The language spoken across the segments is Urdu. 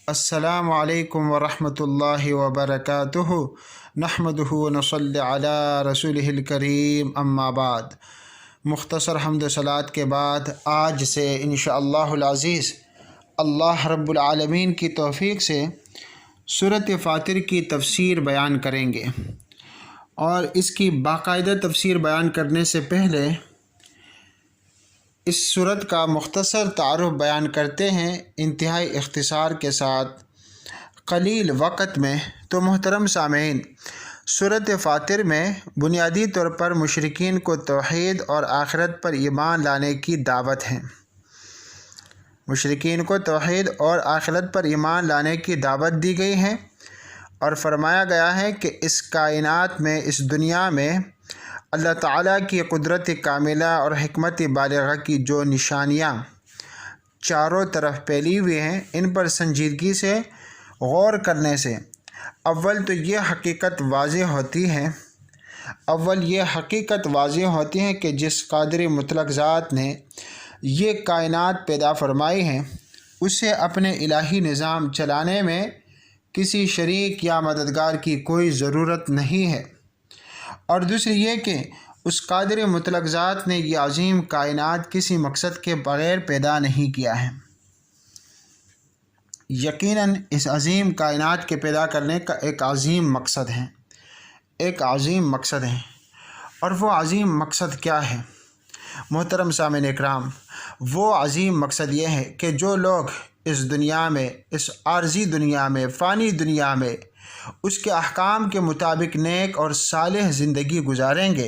السلام علیکم ورحمۃ اللہ وبرکاتہ نحمدہ ونصلی علی رسولہ الکریم اما بعد۔ مختصر حمد و صلوات کے بعد آج سے انشاءاللہ العزیز اللہ رب العالمین کی توفیق سے سورۃ فاطر کی تفسیر بیان کریں گے، اور اس کی باقاعدہ تفسیر بیان کرنے سے پہلے اس سورت کا مختصر تعارف بیان کرتے ہیں انتہائی اختصار کے ساتھ قلیل وقت میں۔ تو محترم سامعین، سورۃ فاطر میں بنیادی طور پر مشرکین کو توحید اور آخرت پر ایمان لانے کی دعوت ہے۔ مشرکین کو توحید اور آخرت پر ایمان لانے کی دعوت دی گئی ہے، اور فرمایا گیا ہے کہ اس کائنات میں، اس دنیا میں اللہ تعالیٰ کی قدرت کاملہ اور حکمت بالغہ کی جو نشانیاں چاروں طرف پھیلی ہوئی ہیں، ان پر سنجیدگی سے غور کرنے سے اول تو یہ حقیقت واضح ہوتی ہے کہ جس قادر مطلق ذات نے یہ کائنات پیدا فرمائی ہیں، اسے اپنے الہی نظام چلانے میں کسی شریک یا مددگار کی کوئی ضرورت نہیں ہے، اور دوسری یہ کہ اس قادر مطلق ذات نے یہ عظیم کائنات کسی مقصد کے بغیر پیدا نہیں کیا ہے۔ یقیناً اس عظیم کائنات کے پیدا کرنے کا ایک عظیم مقصد ہے، اور وہ عظیم مقصد کیا ہے؟ محترم سامعین اکرام، وہ عظیم مقصد یہ ہے کہ جو لوگ اس دنیا میں، اس عارضی دنیا میں، فانی دنیا میں اس کے احکام کے مطابق نیک اور صالح زندگی گزاریں گے،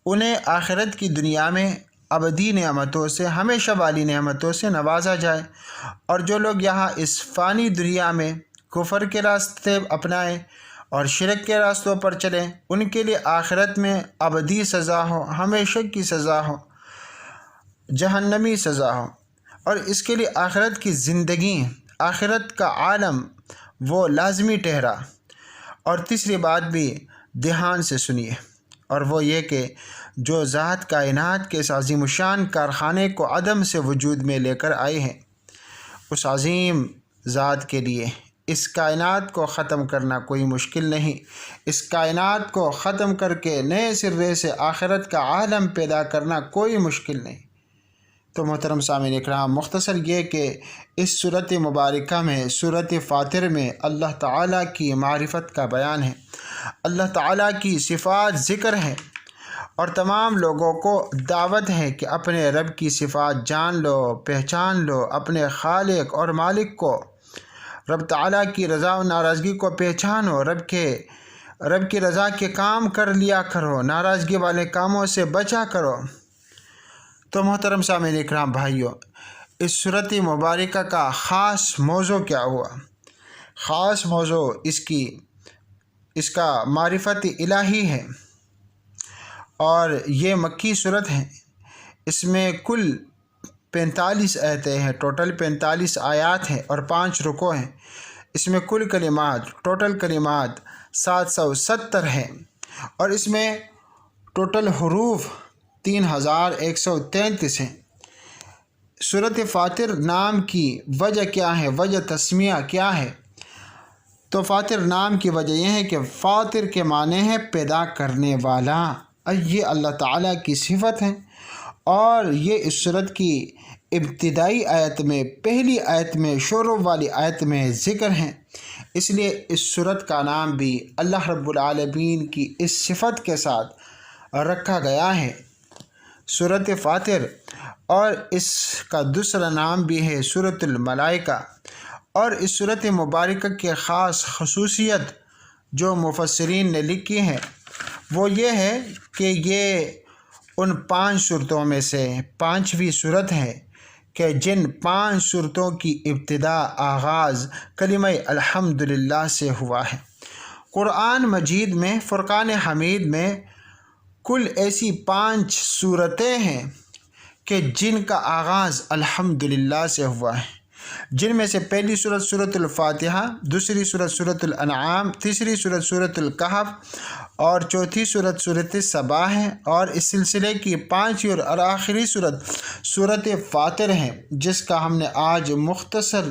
انہیں آخرت کی دنیا میں ابدی نعمتوں سے، ہمیشہ والی نعمتوں سے نوازا جائے، اور جو لوگ یہاں اس فانی دنیا میں کفر کے راستے اپنائیں اور شرک کے راستوں پر چلیں، ان کے لیے آخرت میں ابدی سزا ہو، ہمیشہ کی سزا ہو، جہنمی سزا ہو، اور اس کے لیے آخرت کی زندگی، آخرت کا عالم وہ لازمی ٹھہرا۔ اور تیسری بات بھی دھیان سے سنیے، اور وہ یہ کہ جو ذات کائنات کے اس عظیم الشان کارخانے کو عدم سے وجود میں لے کر آئے ہیں، اس عظیم ذات کے لیے اس کائنات کو ختم کرنا کوئی مشکل نہیں، اس کائنات کو ختم کر کے نئے سرے سے آخرت کا عالم پیدا کرنا کوئی مشکل نہیں۔ تو محترم سامعین اکرام، مختصر یہ کہ اس سورۃ مبارکہ میں، سورۃ فاطر میں اللہ تعالیٰ کی معرفت کا بیان ہے، اللہ تعالیٰ کی صفات ذکر ہے، اور تمام لوگوں کو دعوت ہے کہ اپنے رب کی صفات جان لو، پہچان لو، اپنے خالق اور مالک کو، رب تعالیٰ کی رضا و ناراضگی کو پہچانو، رب کی رضا کے کام کر لیا کرو، ناراضگی والے کاموں سے بچا کرو۔ تو محترم سامعین اکرام بھائیوں، اس سورۃ مبارکہ کا خاص موضوع کیا ہوا؟ خاص موضوع اس کا معرفت الہی ہے، اور یہ مکی سورت ہے۔ اس میں کل 45 آیتیں ہیں، ٹوٹل 45 آیات ہیں اور 5 رکوع ہیں۔ اس میں کل ٹوٹل کلمات 770 ہیں، اور اس میں ٹوٹل حروف 3133 ہیں۔ سورۃ فاطر نام کی وجہ کیا ہے؟ وجہ تسمیہ کیا ہے؟ تو فاطر نام کی وجہ یہ ہے کہ فاطر کے معنی ہے پیدا کرنے والا، یہ اللہ تعالیٰ کی صفت ہے، اور یہ اس سورت کی ابتدائی آیت میں، پہلی آیت میں، شروع والی آیت میں ذکر ہے، اس لیے اس سورت کا نام بھی اللہ رب العالمین کی اس صفت کے ساتھ رکھا گیا ہے، سورۃ فاطر۔ اور اس کا دوسرا نام بھی ہے سورۃ الملائکہ۔ اور اس سورۃ مبارکہ کی خاص خصوصیت جو مفسرین نے لکھی ہے وہ یہ ہے کہ یہ ان 5 سورتوں میں سے 5ویں سورت ہے کہ جن 5 سورتوں کی ابتدا، آغاز کلمہ الحمدللہ سے ہوا ہے۔ قرآن مجید میں، فرقان حمید میں کل ایسی 5 سورتیں ہیں کہ جن کا آغاز الحمدللہ سے ہوا ہے، جن میں سے پہلی سورت سورۃ الفاتحہ، دوسری سورت سورۃ الانعام، تیسری سورت سورۃ الکہف، اور چوتھی سورت سورۃ سبا ہے، اور اس سلسلے کی 5ویں اور آخری سورت سورۃ فاطر ہے، جس کا ہم نے آج مختصر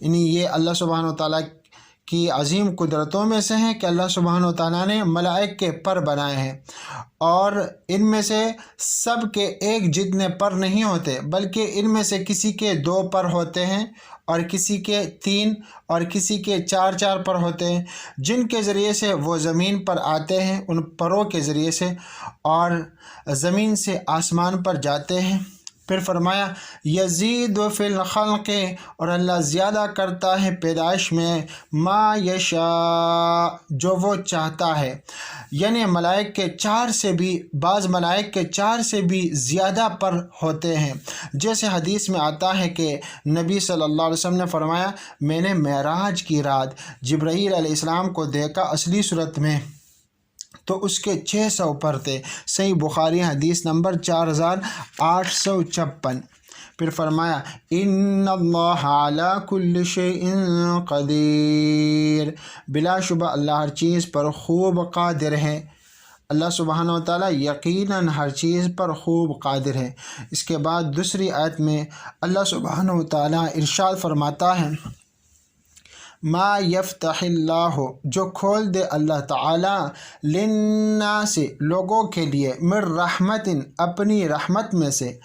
یعنی یہ اللہ سبحانہ و تعالیٰ کی عظیم قدرتوں میں سے ہیں کہ اللہ سبحانہ و تعالیٰ نے ملائک کے پر بنائے ہیں، اور ان میں سے سب کے ایک جتنے پر نہیں ہوتے، بلکہ ان میں سے کسی کے 2 پر ہوتے ہیں اور کسی کے 3 اور کسی کے 4 پر ہوتے ہیں، جن کے ذریعے سے وہ زمین پر آتے ہیں ان پروں کے ذریعے سے، اور زمین سے آسمان پر جاتے ہیں۔ پھر فرمایا یزید فی الخلق، اور اللہ زیادہ کرتا ہے پیدائش میں، ما یشاء، جو وہ چاہتا ہے۔ یعنی ملائک کے 4 سے بھی، بعض ملائک کے 4 سے بھی زیادہ پر ہوتے ہیں، جیسے حدیث میں آتا ہے کہ نبی صلی اللہ علیہ وسلم نے فرمایا میں نے معراج کی رات جبرائیل علیہ السلام کو دیکھا اصلی صورت میں، تو اس کے 600 پر تھے۔ صحیح بخاری حدیث نمبر 4856۔ پھر فرمایا ان اللہ علی کل شیء قدیر، بلا شبہ اللہ ہر چیز پر خوب قادر ہے۔ اللہ سبحانہ و تعالیٰ یقیناً ہر چیز پر خوب قادر ہے۔ اس کے بعد دوسری آیت میں اللہ سبحانہ و تعالیٰ ارشاد فرماتا ہے ما یفتح اللہ، جو کھول دے اللہ تعالیٰ، للناس، لوگوں کے لیے، من رحمت، اپنی رحمت میں سے۔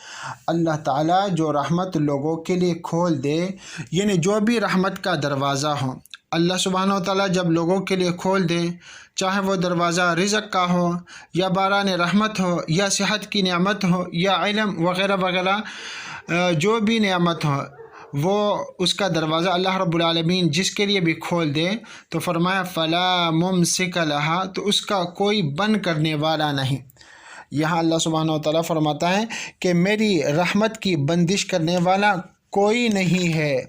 اللہ تعالیٰ جو رحمت لوگوں کے لیے کھول دے، یعنی جو بھی رحمت کا دروازہ ہو، اللہ سبحانہ و تعالیٰ جب لوگوں کے لیے کھول دے، چاہے وہ دروازہ رزق کا ہو یا باران رحمت ہو یا صحت کی نعمت ہو یا علم وغیرہ وغیرہ، جو بھی نعمت ہو، وہ اس کا دروازہ اللہ رب العالمین جس کے لیے بھی کھول دے تو فرمایا فلا ممسک لہا، تو اس کا کوئی بند کرنے والا نہیں۔ یہاں اللہ سبحانہ و تعالیٰ فرماتا ہے کہ میری رحمت کی بندش کرنے والا کوئی نہیں ہے۔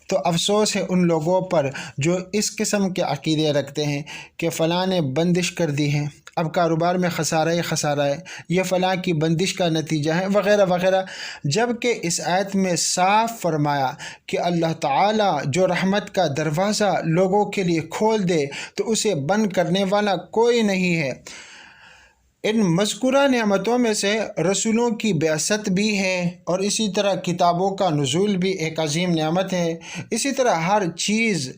تو افسوس ہے ان لوگوں پر جو اس قسم کے عقیدے رکھتے ہیں کہ فلاں نے بندش کر دی ہے، اب کاروبار میں خسارہ ہی خسارہ ہے، یہ فلاں کی بندش کا نتیجہ ہے وغیرہ وغیرہ، جبکہ اس آیت میں صاف فرمایا کہ اللہ تعالیٰ جو رحمت کا دروازہ لوگوں کے لیے کھول دے تو اسے بند کرنے والا کوئی نہیں ہے۔ ان مذکورہ نعمتوں میں سے رسولوں کی بعثت بھی ہے، اور اسی طرح کتابوں کا نزول بھی ایک عظیم نعمت ہے۔ اسی طرح ہر چیز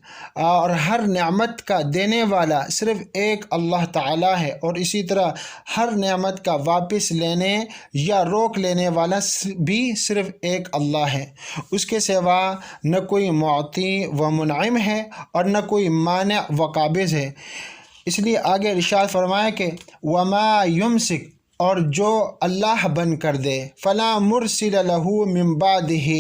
اور ہر نعمت کا دینے والا صرف ایک اللہ تعالیٰ ہے، اور اسی طرح ہر نعمت کا واپس لینے یا روک لینے والا بھی صرف ایک اللہ ہے۔ اس کے سوا نہ کوئی معطی و منعم ہے اور نہ کوئی مانع و قابض ہے۔ اس لیے آگے ارشاد فرمایا کہ وما یمسک، اور جو اللہ بند کر دے، فلا مرسل لہ من بعدہ،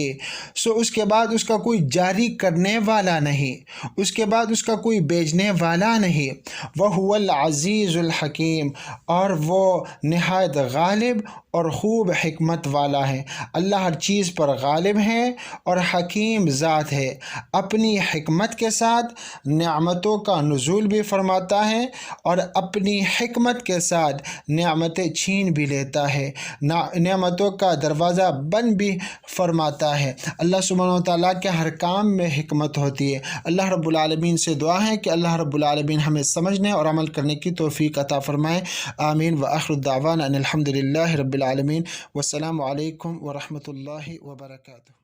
سو اس کے بعد اس کا کوئی جاری کرنے والا نہیں، اس کے بعد اس کا کوئی بھیجنے والا نہیں۔ وہو العزیز الحکیم، اور وہ نہایت غالب اور خوب حکمت والا ہے۔ اللہ ہر چیز پر غالب ہے اور حکیم ذات ہے، اپنی حکمت کے ساتھ نعمتوں کا نزول بھی فرماتا ہے اور اپنی حکمت کے ساتھ نعمتیں چھین بھی لیتا ہے، نعمتوں کا دروازہ بند بھی فرماتا ہے۔ اللہ سبحانہ و تعالیٰ کے ہر کام میں حکمت ہوتی ہے۔ اللہ رب العالمین سے دعا ہے کہ اللہ رب العالمین ہمیں سمجھنے اور عمل کرنے کی توفیق عطا فرمائے۔ آمین۔ وآخر دعوانا ان الحمد للہ رب العالمین، والسلام علیکم ورحمۃ اللہ وبرکاتہ۔